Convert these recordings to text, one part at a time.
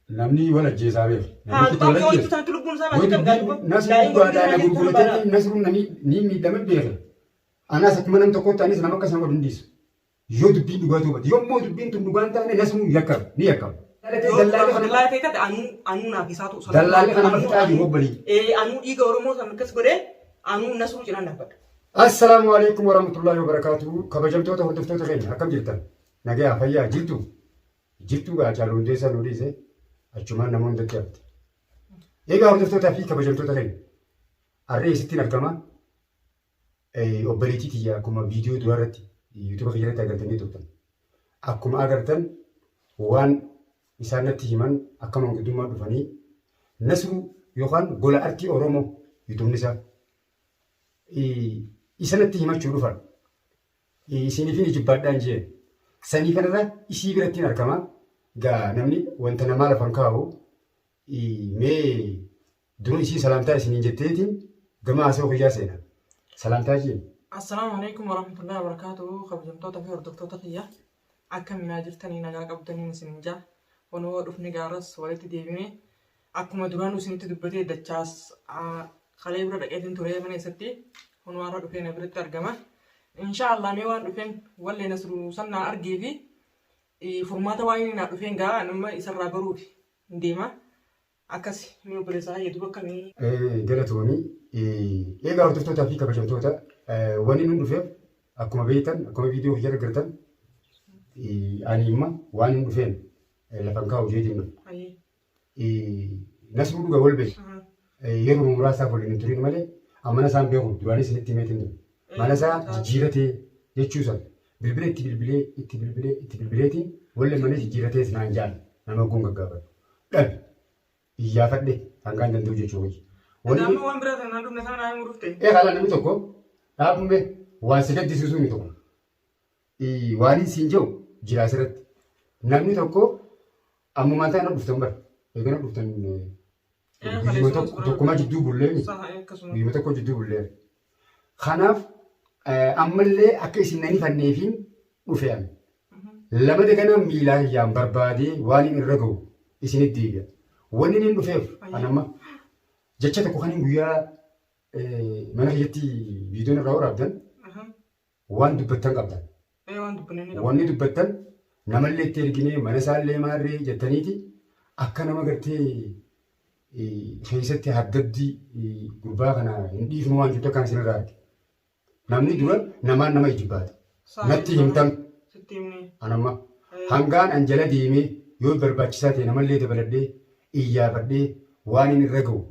namni wala jeesaabeef. Haa bakkee hojii sanatti lubbuun isaa maasii kan gaadhu. Nasruun guddaadhaan gurguratee nasruun ni miidhame beeka. Anas akkuma nam tokkotti anis nama akka sana dindisu. Yoo dubbiin dhugaa tuubate yommuu dubbiin tun dhugaan taane nasruun yakkama ni yakkama. Dallaa ta'e taate anuu naaf isaa ta'u. Dallaa kana fixaa jiru obbolii. Anuu dhiiga Oromoo san akkas godhee anuu nasruu cinaan dhaabbadha. Assalaamu alaikum warahmatullahi wabarakatuh. Kabajamtoota hordoftoota keenya akkam jirtan? Nagaa fayyaa jirtu? Jirtu gaa caaluu hundeessaa nu dhiise achumaan namoonni dadhabde. Egaa hordoftootaa fi kabajamtoota keenya harree isittiin argama. Obboleettii tiyya akkuma viidiyoo duraa irratti yuutuuba keessatti agartanii turtan. Akkuma agartan waan isaan natti himan akka manguddummaa dhufanii nasruu yookaan gola artii Oromoo yuutuubni isaa isanatti himachuu dhufan. Isiniifin jibbaadhaan jee sanii kanarra isii birattiin argama. Gaa namni wanta namaa lafan kaa'u mee dura isii salaamtaa isiniin jetteetiin gama haasa'u guyyaa seena. Salaamtaa jee. Assalaamu alaikum warahmatullahi wabarakatuh. Kabajamtoota fi hordoftoota kiyya akkamiin jirtanii nagaa qabdanii isiniin jaa. Wanoo dhufni gaaras walitti deebinee akkuma duraan isinitti dubbatee dachaas kalee bira dhaqeetiin ture mana keessatti wanoo har'a dhufee na biratti argama. Inshaallah mee waan dhufeen wallee nasruu sannaa argee fi furmaata waan inni naa dhufeen gaa nama isarraa baruuf hin deema. Akkas mee obboleessaa hedduu bakka mee. Galatoomii eegaa hordoftootaa fi kabajamtoota wanni nun dhufeef akkuma beektan akkuma viidiyoo hojii argartan ani imma waan hin dhufeen lafan kaa'u jeetiin dhufu. Nasruu dhuga wal beeku. Yeroo muraasaaf waliin hin turin malee ammana isaan beeku duraanis itti himeetiin dhufu. Mana isaa jijjiiratee jechuusan bilbila itti bilbileetiin wallee mana jijjiiratees naan jaala nama kun gaggaafatu. Dhabi iyyaafadhe hangaan danda'u jechuu hoji. Namni waan biraa tanaan dhufne sana naa himu dhufte. Haala namni tokko dhaabumee waan si gaddisiisuu ni tokko. Waan siin jiru jira asirratti. Namni tokko ammumaan ta'an dhuftan bara. Eegana dhuftan tokkuma jidduu bullee. Biyya tokko jidduu bullee. Kanaaf ammallee akka isin nani fanneefiin dhufe'ame. Lama daganaa miilaa hiyyaan barbaadee waan hin irra ga'u isinitti deebi'a. Wanni inni dhufeef anamma jecha tokko kan guyyaa mana keessatti viidiyoon irraa waraabdan waan dubbattan qabdan. Wanni dubbattan namallee itti erginee mana isaallee maarree jettaniiti akka nama gartee keessatti haddaddi gurbaa kana hin dhiifnu waan jettu akkaan isinirraa arge. Namni dura namaan nama ijibbaata. Natti himtan anamma hangaan an jala deemee yoo barbaachisaa ta'e namallee dabaladhee iyyaafadhee waan inni irra ga'u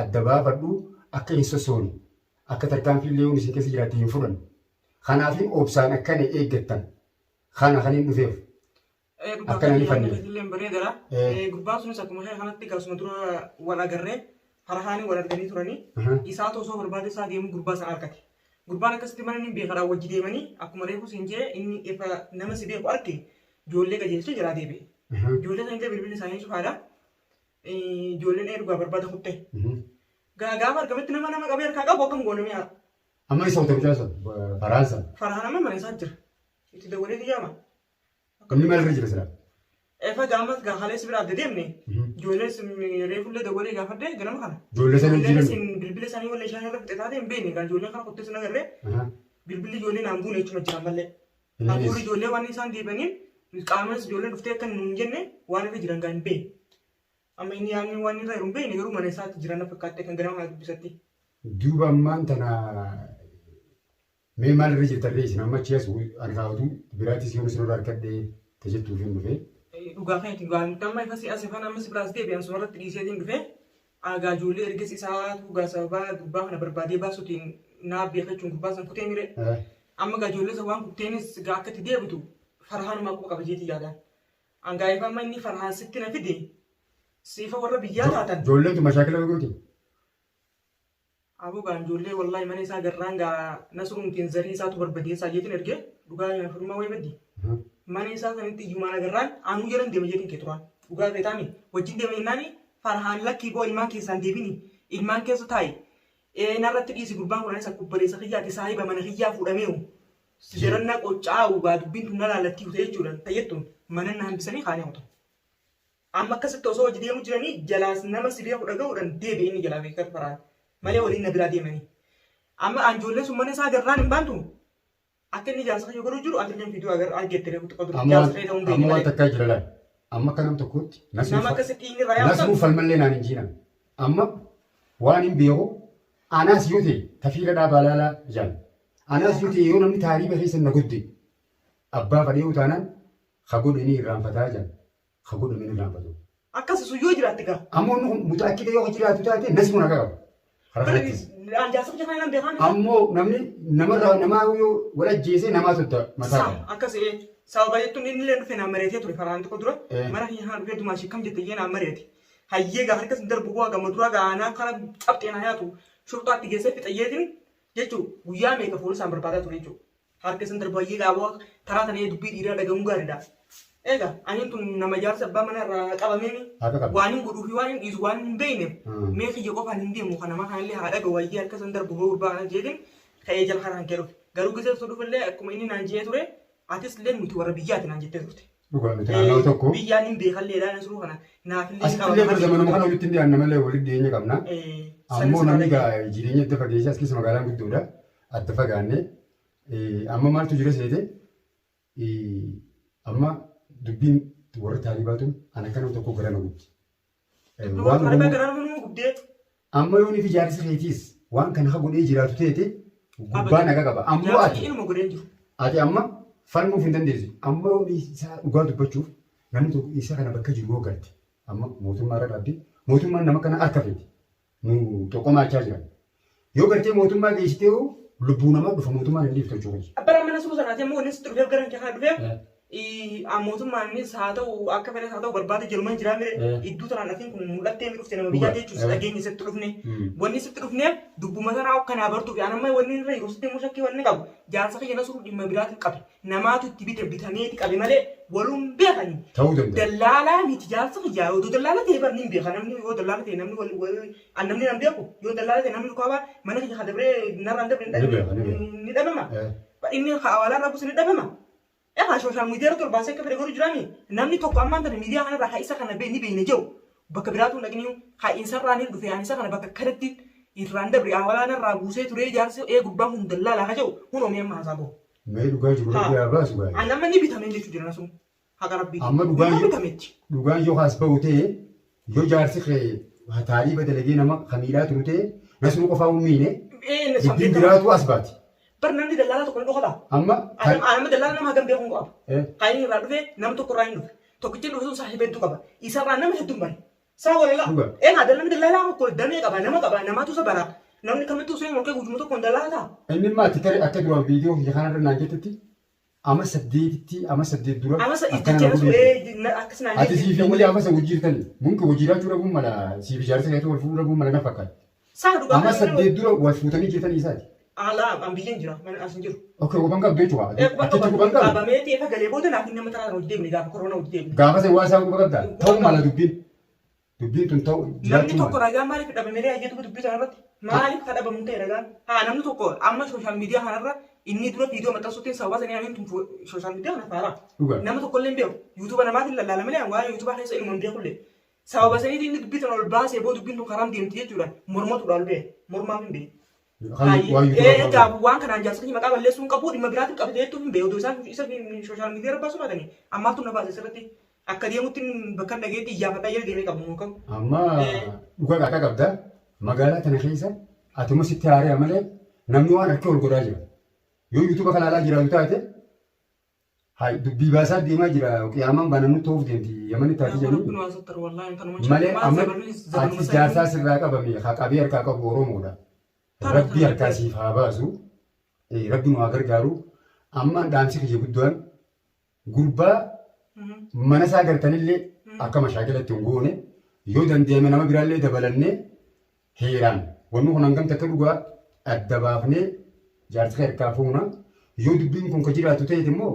adda baafadhu akka hin sossoonu akka tarkaanfiillee yoon isin keessa jiraate hin fudhan. Kanaafin obsaan akkana eeggattan kana kan hin dhufeef. Akkana ni fannee. Gurbaan sunis akkuma kanatti gaasuma dura wal agarree harahaanii wal arganii turanii isaa osoo barbaade isaa deemu gurbaa sana argate. Gurbaan akkasitti mana inni beekaadhaan wajji deemanii akkuma reefu siin jee inni ifa nama si beeku arge ijoollee qajeelchee jira deebi'e. Ijoollee sana illee bilbilli isaanii cufaadha. Ijoolleen ergaa barbaada kutte. Gaafa argametti nama qabee harkaa qabu akkam goone mi'a. Amma isa hojjechaa jira Faraansa. Farhaan amma mana isaa jira. Itti dabalee xiyyaama. Inni maalirra jira sila? Efa gaamas gaafaalee si biraa adda deemne ijoollee reefullee dabalee gaafadhee ganama kana. Ijoollee sana jiran. Bilbila isaanii wallee ishaan irra fixee taate hin beekne kan ijoolleen kana kuttee sun agarree bilbilli ijoollee naan buune jechuudha jiran mallee. Hafuurri ijoollee waan isaan deebi'aniin qaamas ijoolleen dhuftee akka hin jenne waan irra jiran kan hin beekne. Amma inni yaadni waan irra hin beekne garuu mana isaatti jiran fakkaattee kan ganama kana dubbisatti. Duuba ammaan tana mee maalirra jirtarree isin amma achi as argaatu biraattis yoo isin irraa argadhee tajaajiluuf hin dhufee. Dhugaa kan itti gaafatamaa ifa si'as ifaan ammas biraas deebi'an sun irratti dhiiseetiin dhufee aagaa ijoollee ergas isaa dhugaa sababaa gurbaa kana barbaadee baasuutiin naa beekachuun gurbaa san kutee mire. Amma gaa ijoollee isa waan kutteenis gaa akka itti deebitu farhaanumaa quba qaba jeetii yaadaan. Angaa ifa amma inni farhaan sitti na fide siifa warra biyyaa taatan. Ijoolleen tu mashaakila gooti. Aboo gaa ijoollee wallaahi mana isaa garraan gaa nasruuntiin zarii isaatu barbadeessaa jeetiin ergee dhugaa firmaa wayii baddi. Mana isaa sanitti iyyumaan agarraan aanuu jedhan deema jeetiin kee turaan. Dhugaa beetaami wajjin deema jennaani farhaan lakkii boo ilmaan keessaan deebini ilmaan keessa taa'e narratti dhiisi gurbaan kun isa kubbareessa kiyyaati saahiba mana kiyyaa fuudhameeru. Sijarannaa qoccaa ugaa dubbiin tun na laalatti kute jechuudha tayyattuun mana na hambisanii kaanii hawwatu. Amma akkasitti osoo hojii deemu jiranii jalaas nama siree kudha ga'uudhaan deebi'ee inni jalaa beekaa faraan malee waliin na biraa deemanii. Amma anjoollee sun mana isaa garraan hin baantu akka inni jaarsa yoo godhu jiru ati illee fiiduu argettee reefu tokko dura jaarsa ta'ee ta'uun amma waan takkaa jira laal amma akka nam tokkotti nama akkasitti inni raayyaa nasuu falmallee naan hin jiinan amma waan hin beeku anaas yoo ta'e tafiila dhaabaa laalaa jaan anaas yoo ta'e yoo namni taariiba keessa na gudde abbaa fadhee utaanaan hagodhanii irraanfataa jaan hagodhanii irraanfatu. Akkasisu yoo jiraatti gaa. Ammoo mutaakkida yoo jiraatu taate nasi mun akka qabu. Ammoo namni namarraa namaa yoo wal ajjeesee namaa sotta mataa. Akkasii sababa jettuun inni illee dhufee naan mareetee ture faraan tokko dura mana kiyyaa dhufee dumaashii kam jette iyyee naan mareete. Hayyee gaa harkas darbu bu'aa gamma duraa gaanaa kana cabxee na yaatu shurxaatti geessee fixayyeetiin jechuun guyyaa meeqa fuula isaan barbaadaa ture jechuudha. Harkas darbu hayyee gaa bu'aa karaa tanee dubbii dhiiraa dhagahuun gaariidha. Egaa ani tun nama jaarsa abbaa mana irraa qabameen waan hin godhuu fi waan hin dhiisu waan hin beekneef mee kiyya qofaan hin deemu kana makaan illee haadha gawaayee harka san darbu ba'uu baana jeetiin ka'ee jala karaan kee dhufe garuu gisee osoo dhufillee akkuma inni naan jee ture atis illee nuti warra biyyaati naan jettee turte. Dhugaadha tokko biyyaan hin beekalleedhaan isuu kana naaf illee qabama. Asittillee zamanuma kana walitti hin namallee walitti dhiyeenya qabna. Ammoo namni jireenya adda fageessa as keessa magaalaan guddoodha adda fagaannee amma maaltu jira seete amma dubbiin warra taalibaatu ana kana tokko gara na guddi. Amma yoo ni fi jaarsi feetiis waan kana haa godhee jiraatu teete gubbaa naga qaba. Ammoo ati amma falmuuf hin dandeessu. Amma yoo isaa dhugaa dubbachuuf namni tokko isa kana bakka jiru yoo garte amma mootummaa irra dhabde mootummaan nama kana harka feeti. Nu tokkomaa achaa jiran. Yoo gartee mootummaa geessitee lubbuu namaa dhufa mootummaan hin dhiiftu jechuudha. Abbaan mana suusa naatee immoo inni sitti dhufee gara kee dhufee mootummaanis haa ta'u akka fedhes haa ta'u barbaade jirumaan jiraame iddoo tanaan dhafiin kun mul'attee dhufte nama biyyaa jechuudha dhageenya sitti dhufne wanni sitti dhufneef dubbuma sanaa akkanaa bartuuf anamma wanni irra yeroo sitti immoo shakkii wanni qabu jaarsa kiyya nasuu dhimma biraatti qabe namaatu itti bitameeti qabe malee waluun beekani dallaalaa miti jaarsa kiyyaa yoo dallaala ta'e barni hin beeka namni yoo dallaala ta'e namni nan beeku yoo dallaala ta'e namni qofa mana kiyya dabree narraan dabree ni dhabama inni hawaalaa irraa buusu ni dhabama. Egaa sooshaal miidiyaa irratti olbaasee akka fedhe godhu jiraami. Namni tokko ammaan tana miidiyaa kanarraa haa isa kana ni beekne jiru. Bakka biraatu dhaqni haa insarraa ni dhufe haa isa kana bakka kanatti irraan dabre hawaalaan irraa buusee ture jaarsi gubbaan kun dallaalaa haa jiru kun oomiyaan maasaa bahu. Mee dhugaa jiru rabbi haa baasu baay'ee. Nama ni bitameen jechuudha jira sun haqa rabbii. Amma dhugaan yoo haas bahu ta'e yoo jaarsi taalii badalagee nama kamiidhaa turu ta'e nasuma qofaa uummiine dubbiin biraatu as baati. Namni dallaalaa tokko ni dhokata. Amma dallaalaa nama hagam beekuu qaba. Qaayini irraa dhufee nama tokko irraa hin dhufe. Tokkichi dhufe sun saaxiba hedduu qaba. Isa irraa nama hedduu bari. Saa walala. Namni dallaalaa tokko damee qaba nama qaba namaatu isa bara. Namni kamittuu seen olkee guutummaa tokko hin dallaalaa ta'a. Inni maatti kare akka duraan viidiyoo biyya kanarra naan jettetti ama saddeet dura akkana godhe. Ati siifi malee ama isa hojiirtani. Munki hojiirachuu dhabuun mala siifi jaarsa keessatti wal fuudhuu dhabuun mala na fakkaata. Ama saddeet dura wal fuutanii jetanii isaati. Ala biyyan jira mana asin jiru. Oke kubang qabdu jechuudha. Akkatti kubang qabdu. Qabamee efa galee booda naaf nama taraa hojii deemne gaafa korona hojii deemne. Gaafa san waa isaa kubang qabda. Ta'u mala dubbiin. Dubbiin tun ta'u jiraachuu mala. Namni tokko ragaa maaliif dhabamee ajjeetu dubbii sanarratti? Maaliif kadhabamu ta'e ragaan? Namni tokko amma sooshaal miidiyaa kanarra inni dura viidiyoo maxxansuutiin sababa sanii amiin tun sooshaal miidiyaa kana faara. Nama tokko illee hin beeku. Yuutuuba namaatiin lallaala malee waan yuutuubaa keessa ilma hin beekullee. Sababa sanii inni dubbii sana ol baasee boo dubbiin tun karaan deemti jechuudha. Mormatuudhaan bee mormaaf hin beeku. Waan kanaan jaarsa kiyya maqaa balleessuu hin qabu dhimma biraatiin qabate jechuun hin beeku isaan isa sooshaal miidiyaa irra baasuu baatanii ammaatu na baase sirriitti akka deemutti bakka dhageetti iyyaafadhaa jala deemee qabu muukam. Amma dhugaa qaqaa qabda magaalaa tana keessa atuma sitti haaree malee namni waan harkee ol godhaa jira. Yoo yuutuuba kana alaa jiraatu taate dubbii baasaa deemaa jira qiyaamaan banamnu ta'uuf deemti yamani taate jedhanii malee amma ati jaarsaa sirraa qabame haa qabee harkaa qabu Oromoodha. Rabbi harkaa siif haa baasu rabbi nu haa gargaaru amma dhaamsi kiyya guddaan gurbaa mana isaa gartanillee akka mashaakilatti hin goone yoo dandeeme nama biraallee dabalannee heeraan wanni kun hangam takka dhugaa adda baafnee jaarsa harkaa fuuna yoo dubbiin kun ka jiraatu ta'eet immoo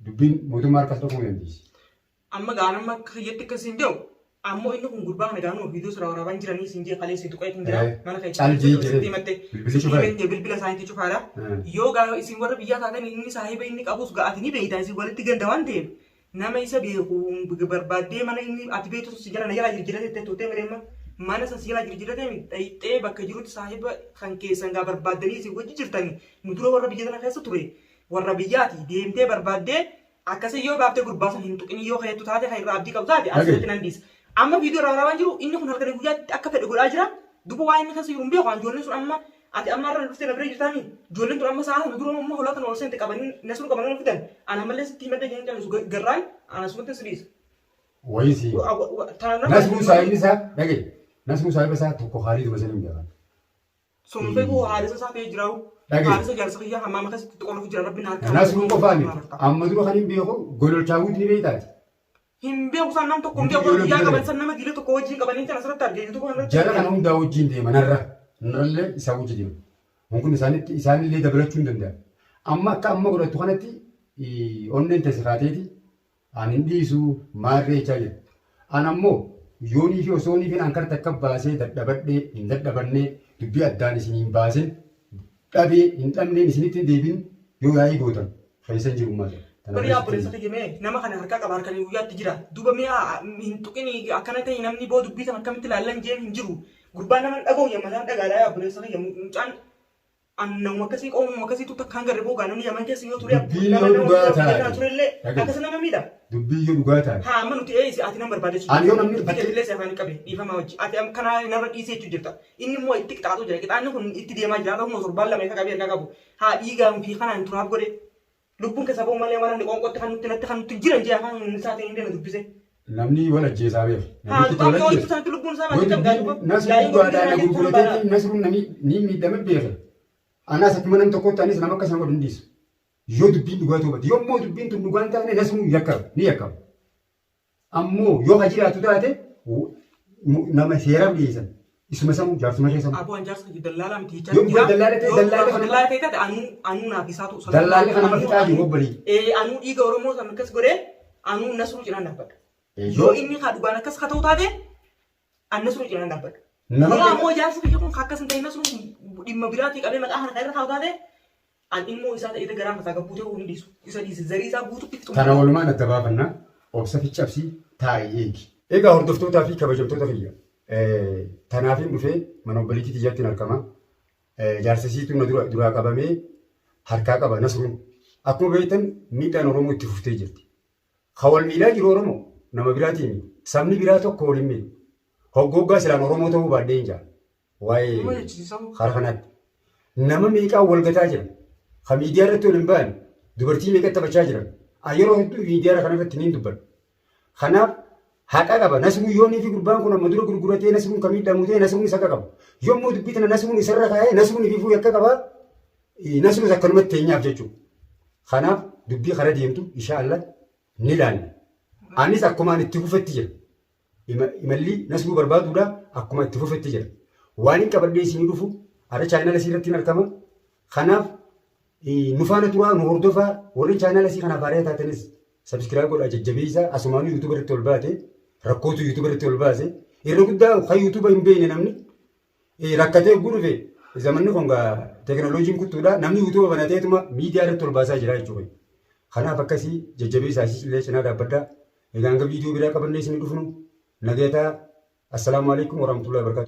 dubbiin mootummaa harkaas dhaquu dandeessi. Amma gaanamma kiyyatti akkasiin jiru ammoo inni kun gurbaa kana gaanuu viidiyoo sura waraabaan jiranii siin jee qalee situ qayyee jira mana kai bilbila isaaniitti cufaadha yoo gaa isin warra biyyaa taatan inni saahiba inni qabus ga'aati ni beeyta isin walitti ganda waan ta'eef nama isa beeku barbaaddee mana inni ati beektu si jala na jala jirjirate tuutee madeema mana san si jala jirjirate dhayixee bakka jirutti saahiba kan keessan gaa barbaaddanii si wajji jirtanii nu dura warra biyya sana keessa ture warra biyyaati deemtee barbaaddee akkasii yoo baaftee gurbaasan hin tuqin yoo kayattu taate kan irraa abdii qabu taate asirratti nan dhiisa. Amma viidiyoo raawwaa jiru inni kun halkan guyyaatti akka fedhe godhaa jira. Duuba waa inni keessa jiru hin beeku ijoolleen sun amma ati amma irra dhuftee na bira jirtaanii ijoolleen tun amma sa'a dura amma hoolaa kan ol seente qabanii nasru qabanii fidan ana mallee sitti himadda jeen callisu garraan ana sumatti siliisa. Wayisi. Nasru saayibni isaa dhagee nasru saayiba isaa tokko haalii duma sanii hin beekan. Sun feeku haalisa isaa ta'ee jiraa'u. Haalisa jaarsa kiyyaa hammaa maka sitti qolfu jira rabbi naa harkaa. Nasru qofaani amma dura kan hin beeku gololchaawuuti ni beektaati. Hin beeku san nam tokko hin beeku guyyaa qaban san nama gilee tokko wajjin qabanii kan asirratti argee jiru kan jala kana hundaa wajjin deema narrallee isaa wajji deema. Kun isaanillee dabalachuu hin danda'a. Amma akka amma godhattu kanatti onneen tasifaateeti ani hin dhiisu maarree jechaa jira. Ani ammoo yoonii fi osoonii fi an karta akka baasee dadhabadhee hin dadhabannee dubbii addaan isin hin baaseen dhabee hin dhabneen isinitti deebiin yoo yaa'ii gootan fayyisan jirummaa jira. Bari abboleessa kiyya nama kana harkaa qaba harkanii guyyaatti jira. Duuba mi'a hin tuqini akkana ta'e namni boo dubbii sana akkamitti ilaallan jeen hin jiru. Gurbaan nama dhaga'u yammataan dhagaadhaa abboleessa kiyya mucaan annama akkasii qoomuma akkasiitu takkaan garee boogaa namni yaman keessa yoo ture nama dhugaa ta'a turellee akkasa nama miidha. Dubbii yoo dhugaa ta'a. Haa amma nuti eeyisi ati nama barbaadeessu. Ani yoo namni dubbii illee seefaan qabe dhiifama wajji ati kana narra dhiisee jechuu jirta. Inni immoo itti qixaatu jira qixaanni kun itti deemaa jira ta'u mosorbaan lama akka qabee akka qabu haa dhiigaan fi kanaan turaaf godhe lubbuun keessa ba'u malee waan qoonqootti kan nutti natti kan nutti jiran jee afaan isaatiin hin deema dubbise. Namni wal ajjeesaa beeku. Haa qaama yoo itti sanatti lubbuun isaa malee kan gaadhu. Nasruun dhugaadhaan na gurguratee nasruun namni ni miidhame beeka. Anas akkuma nam tokkotti anis nama akkasuma godhu hin dhiisu. Yoo dubbiin dhugaa ta'u yommuu dubbiin tun dhugaa hin taane nasruun ni yakkama. Ammoo yoo ha jiraatu taate nama seeraan dhiyeessan. Isuma sammuu jaarsuma keessaa. Abbaan jaarsa dallaalaa miti jechaa jira. Dallaalaa ta'e taate anuu naaf isaatu. Dallaalli kana nama fixaa jiru obbolii. Anuu dhiiga Oromoo san akkas godhee anuu nasruu cinaan dhaabbadha. Yoo inni haa dhugaan akkas haa ta'u taate an nasruu cinaan dhaabbadha. Yoo ammoo jaarsa kiyya kun akkas hin ta'e nasruun dhimma biraatii qabee maqaa kana irra taa'u taate an immoo isaa ta'ee garaan fasaa gabbuu ta'uu hin dhiisu. Isa dhiise zarii isaa guututti fixu. Kana walumaan adda baafannaa obsa fi cabsii taa'ee eegi. Egaa hordoftootaa fi kabajamtoota kiyya. Tanaafin dhufee mana obboleettii tiyyaatti argama. Jaarsisiitu na duraa qabamee harkaa qaba nasruun. Akkuma beektan miidhaan Oromoo itti fuftee jirti. Hawal miidhaa jiru Oromoo nama biraatiin sabni biraa tokko waliin miidhu. Hoggoggaa silaan Oromoo ta'uu baadhee hin jaallu. Waa'ee hara kanatti. Nama meeqaan wal gataa jira. Ha miidiyaa irratti wal hin baane dubartii meeqa taphachaa jiran. Yeroo hedduu miidiyaa kanarratti ni dubbadhu. Kanaaf haqa qaba nasruun yoonii fi gurbaan kun amma dura gurguratee nasruun kan miidhamu ta'e nasruun isa qaba. Yommuu dubbii tana nasruun isarra kaa'ee nasruun ifuu akka qaba. Nasruun akkanumatti teenyaaf jechuudha. Kanaaf dubbii kana deemtu inshaallah ni ilaalla. Anis akkuma itti fufetti jira. Imalli nasruu barbaaduudha akkuma itti fufetti jira. Waan hin qabadhee isin dhufu ara chaayinaala asirratti hin argama. Kanaaf nu faana turaa nu hordofaa warri chaayinaala asii kanaaf haaraa taatanis sabskiraayib godhaa jajjabeessaa asumaan yuutuuba irratti ol baate rakkootu yuutuuba irratti ol baase irra guddaa kan yuutuuba hin beekne namni rakkatee gurfe zamanni kun teekinooloojiin kuttuudha namni yuutuuba banateetuma miidiyaa irratti ol baasaa jira jechuudha. Kanaaf akkasii jajjabeessaa illee cinaa dhaabbadhaa. Egaa hanga viidiyoo biraa qabannee isin dhufnu nagayaa. Assalaamu alaikum warahmatullahi wabarakatuh.